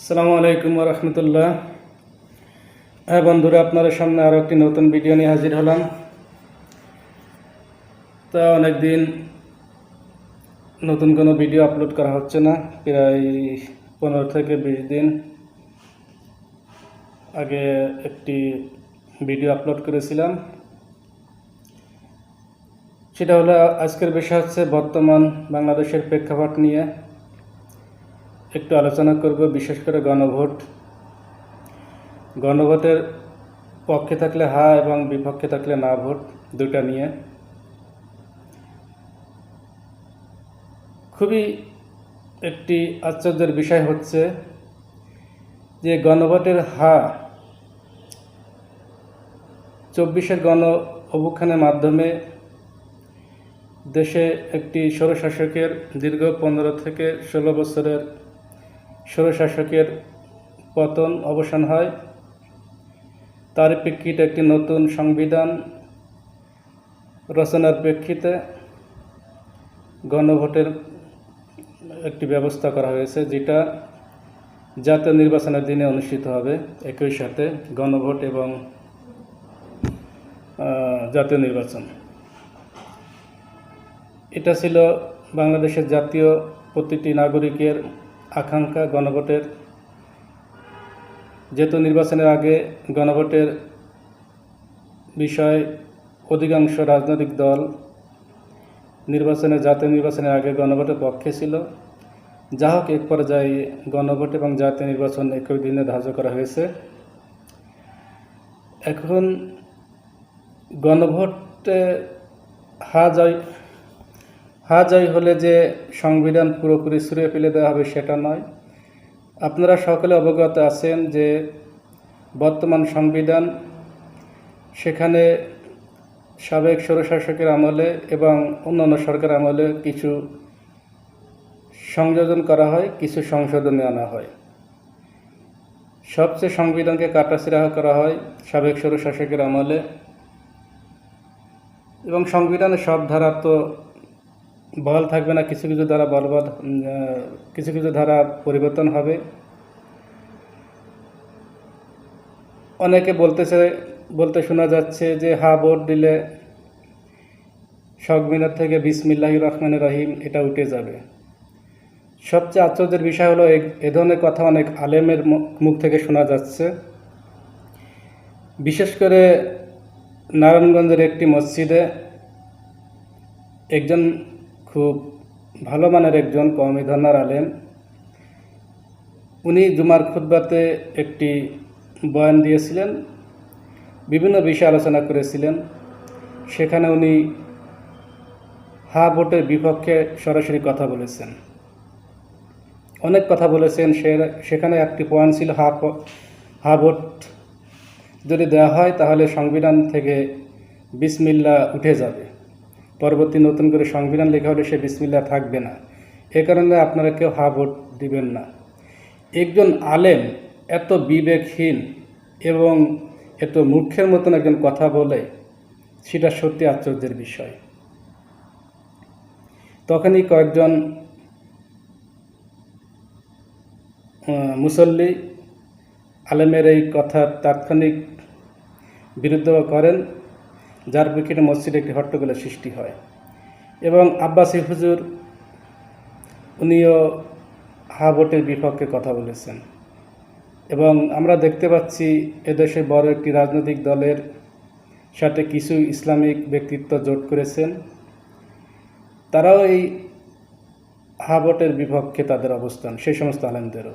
আসসালামু আলাইকুম ওয়া রাহমাতুল্লাহ। হ্যাঁ বন্ধুরা, আপনাদের সামনে আরও একটি নতুন ভিডিও নিয়ে হাজির হলাম। তা অনেকদিন নতুন কোনো ভিডিও আপলোড করা হচ্ছে না, প্রায় 15 থেকে 20 দিন আগে একটি ভিডিও আপলোড করেছিলাম। সেটা হলো, আজকের বিষয় হচ্ছে বর্তমান বাংলাদেশের প্রেক্ষাপট নিয়ে একটু আলোচনা করব, বিশেষ করে গণভোটের পক্ষে থাকলে হ্যাঁ এবং বিপক্ষে থাকলে না ভোট, দুটা নিয়ে। খুবই একটি আশ্চর্যের বিষয় হচ্ছে যে গণভোটের হ্যাঁ 24-এর গণ অভ্যুত্থানের মাধ্যমে দেশে একটি স্বৈরশাসকের দীর্ঘ 15 থেকে 16 বছরের স্বৈরশাসকের পতন অবসান হয়। তার প্রেক্ষিতে একটি নতুন সংবিধান রচনার প্রেক্ষিতে গণভোটের একটি ব্যবস্থা করা হয়েছে, যেটা জাতীয় নির্বাচনের দিনে অনুষ্ঠিত হবে। একই সাথে গণভোট এবং জাতীয় নির্বাচন, এটা ছিল বাংলাদেশের জাতীয় প্রতিটি নাগরিকের আকাঙ্ক্ষা। গণভোটের যেহেতু নির্বাচনের আগে গণভোটের বিষয় অধিকাংশ রাজনৈতিক দল জাতীয় নির্বাচনের আগে গণভোটের পক্ষে ছিল। যা হোক, এক পর্যায়ে গণভোট এবং জাতীয় নির্বাচন একই দিনে ধার্য করা হয়েছে। এখন গণভোটে হা জয় হলে যে সংবিধান পুরোপুরি ছুঁড়ে ফেলে দেওয়া হবে সেটা নয়। আপনারা সকলে অবগত আছেন যে বর্তমান সংবিধান, সেখানে সাবেক স্বৈরশাসকের আমলে এবং অন্যান্য সরকার আমলে কিছু সংযোজন করা হয়, কিছু সংশোধনী আনা হয়। সবচেয়ে সংবিধানকে কাটাছিঁড়া করা হয় সাবেক স্বৈরশাসকের আমলে, এবং সংবিধানের সব ধারা তো বহাল থাকবে না, কিছু কিছু ধারা পরিবর্তন হবে। অনেকে বলতে শোনা যাচ্ছে যে ভোট দিলে সংবিধান থেকে বিসমিল্লাহির রহমানির রহিম এটা উঠে যাবে। সবচেয়ে আশ্চর্যের বিষয় হলো, এ ধরনের কথা অনেক আলেমের মুখ থেকে শোনা যাচ্ছে। বিশেষ করে নারায়ণগঞ্জের একটি মসজিদে একজন খুব ভালো মানের একজন কওমি ধর্নার আলেম, উনি জুমার খুতবাতে একটি বয়ান দিয়েছিলেন, বিভিন্ন বিষয়ে আলোচনা করেছিলেন। সেখানে উনি ভোটের বিপক্ষে সরাসরি কথা বলেছেন, অনেক কথা বলেছেন। সেখানে একটি পয়েন্ট ছিল, ভোট যদি দেওয়া হয় তাহলে সংবিধান থেকে বিসমিল্লাহ উঠে যাবে, পরবর্তী নতুন করে সংবিধান লেখা হলে সে বিসমিল্লাহ থাকবে না। এ কারণে আপনারা কেউ ভোট দিবেন না। একজন আলেম এত বিবেকহীন এবং এত মূর্খের মতন একজন কথা বলে, সেটা সত্যি আশ্চর্যের বিষয়। তখনই কয়েকজন মুসল্লি আলেমের এই কথার তাৎক্ষণিক বিরুদ্ধ করেন, যার প্রেক্ষিতে মসজিদে একটি হট্টগোলের সৃষ্টি হয়। এবং আব্বাসী হুজুর, উনিও ভোটের বিপক্ষে কথা বলেছেন। এবং আমরা দেখতে পাচ্ছি এদেশে বড় একটি রাজনৈতিক দলের সাথে কিছু ইসলামিক ব্যক্তিত্ব জোট করেছেন, তারাও এই ভোটের বিপক্ষে তাদের অবস্থান, সেই সমস্ত আলেমদেরও।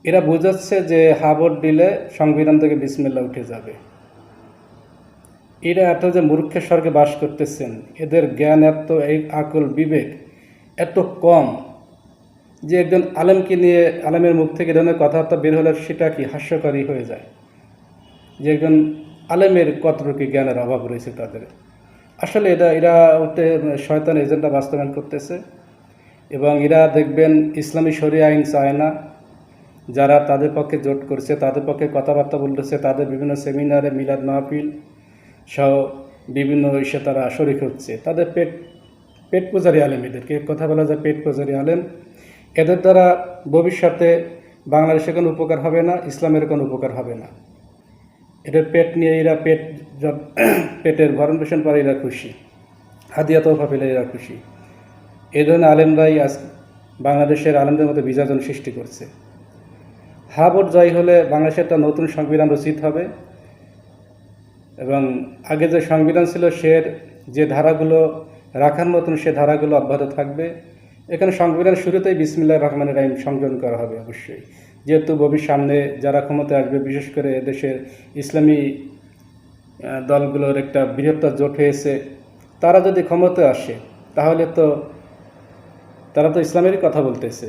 এরা বোঝাচ্ছে যে ভোট দিলে সংবিধান থেকে বিসমিল্লাহ উঠে যাবে। এরা এত যে মূর্খের স্বর্গে বাস করতেছেন, এদের জ্ঞান এত, এই আকল বিবেক এত কম যে একজন আলেমের মুখ থেকে ধরনের কথাবার্তা বের হলে সেটা কি হাস্যকরী হয়ে যায়, যে একজন আলেমের কতটুকু জ্ঞানের অভাব রয়েছে তাদের। আসলে এরা শয়তান এজেন্ডা বাস্তবায়ন করতেছে। এবং এরা দেখবেন ইসলামী শরিয়া আইন চায় না। যারা তাদের পক্ষে জোট করছে, তাদের পক্ষে কথাবার্তা বলতেছে, তাদের বিভিন্ন সেমিনারে, মিলাদ মাহফিল সহ বিভিন্ন ইস্যে তারা শরিক হচ্ছে। তাদের পেট পূজারী আলেম, এদেরকে কথা বলা যায় পেট পূজারী আলেম। এদের দ্বারা ভবিষ্যতে বাংলাদেশের কোনো উপকার হবে না, ইসলামের কোনো উপকার হবে না। এটার পেট নিয়ে এরা পেটের ভরণ পোষণ করে এরা খুশি, হাদিয়া তোফা পেলে এরা খুশি। এই ধরনের আলেমরাই আজ বাংলাদেশের আলেমদের মধ্যে বিভাজন সৃষ্টি করছে। ভোট জয় হলে বাংলাদেশে একটা নতুন সংবিধান রচিত হবে এবং আগে যে সংবিধান ছিল সে যে ধারাগুলো রাখার মতন সে ধারাগুলো অব্যাহত থাকবে। এখানে সংবিধান শুরুতেই বিসমিল্লাহির রহমানির রহিম সংযোজন করা হবে অবশ্যই, যেহেতু সামনে যারা ক্ষমতায় আসবে, বিশেষ করে দেশের ইসলামী দলগুলোর একটা বৃহত্তর জোট হয়েছে, তারা যদি ক্ষমতায় আসে তাহলে তো তারা তো ইসলামেরই কথা বলতেছে।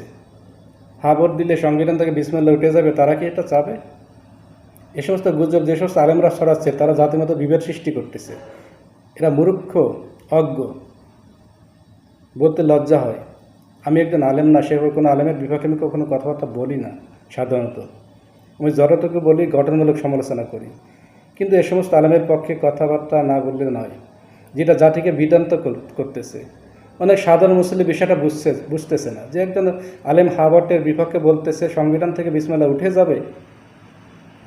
ভোট দিলে সংবিধান থেকে বিসমিল্লাহ উঠে যাবে, তারা কি এটা চাবে? এ সমস্ত গুজব যে সমস্ত আলেমরা ছড়াচ্ছে তারা জাতির মতো বিভেদ সৃষ্টি করতেছে। এরা মূর্খ, অজ্ঞ, বলতে লজ্জা হয়। আমি একজন আলেম না, সেভাবে কোনো আলেমের বিপক্ষে আমি কখনো কথাবার্তা বলি না। সাধারণত আমি যতটুকু বলি গঠনমূলক সমালোচনা করি, কিন্তু এ সমস্ত আলেমের পক্ষে কথাবার্তা না বললে নয়, যেটা জাতিকে বিভ্রান্ত করতেছে। অনেক সাধারণ মুসলিম বিষয়টা বুঝতেছে না যে একজন আলেম ভোটের বিপক্ষে বলতেছে সংবিধান থেকে বিসমিল্লাহ উঠে যাবে,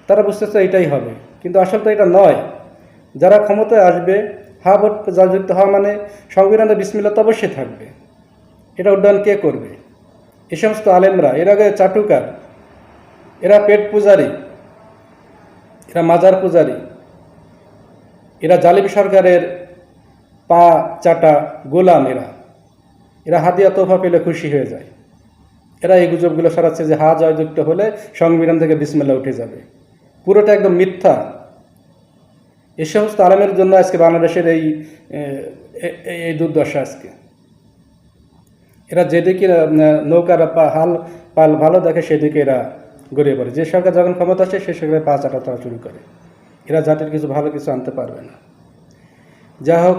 তারা বুঝতেছে এটাই হবে, কিন্তু আসলে তো এটা নয়। যারা ক্ষমতায় আসবে ভোট যুক্ত হওয়া মানে সংবিধানে বিসমিল্লাহ তো অবশ্যই থাকবে। এটা উড্ডয়ন কে করবে? এ সমস্ত আলেমরা, এর আগে চাটুকার, এরা পেট পূজারি, এরা মাজার পূজারি, এরা জালিম সরকারের পা চাটা গোলাম। এরা হাদিয়া তোফা পেলে খুশি হয়ে যায়। এরা এই গুজবগুলো ছড়াচ্ছে যে জয়যুক্ত হলে সংবিধান থেকে বিসমিল্লাহ উঠে যাবে। পুরোটা একদম মিথ্যা। এই সমস্ত আলেমের জন্য আজকে বাংলাদেশের এই দুর্দশা। আজকে এরা যেদিকে নৌকার হাল পাল ভালো দেখে সেদিকে এরা গড়িয়ে পড়ে। যে সরকার যখন ক্ষমতা আসে সে সরকারে পা চাটা তারা শুরু করে। এরা জাতির ভালো কিছু আনতে পারবে না। যা হোক,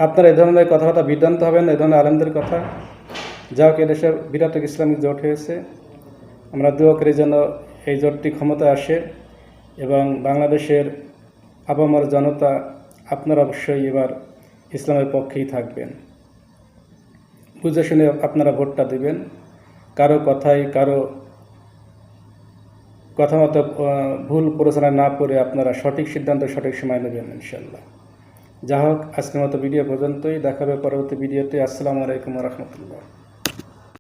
আপনারা এই ধরনের কথাবার্তা বিভ্রান্ত হবেন এই ধরনের আলেমদের কথা। যা হোক, এদেশে বিরাট ইসলামিক জোট হয়েছে, আমরা দোয়া করি যেন এই জোটটি ক্ষমতায় আসে এবং বাংলাদেশের আপামর জনতা আপনারা অবশ্যই এবার ইসলামের পক্ষেই থাকবেন। বুঝে শুনে আপনারা ভোটটা দিবেন। কারো কথায়, কারো কথা মতো ভুল প্ররোচনা না করে আপনারা সঠিক সিদ্ধান্ত সঠিক সময় নেবেন ইনশাল্লাহ। যা হোক, আজকের মতো ভিডিও পর্যন্তই। দেখা হবে পরবর্তী ভিডিওতে। আসসালামু আলাইকুম ওয়া রাহমাতুল্লাহ।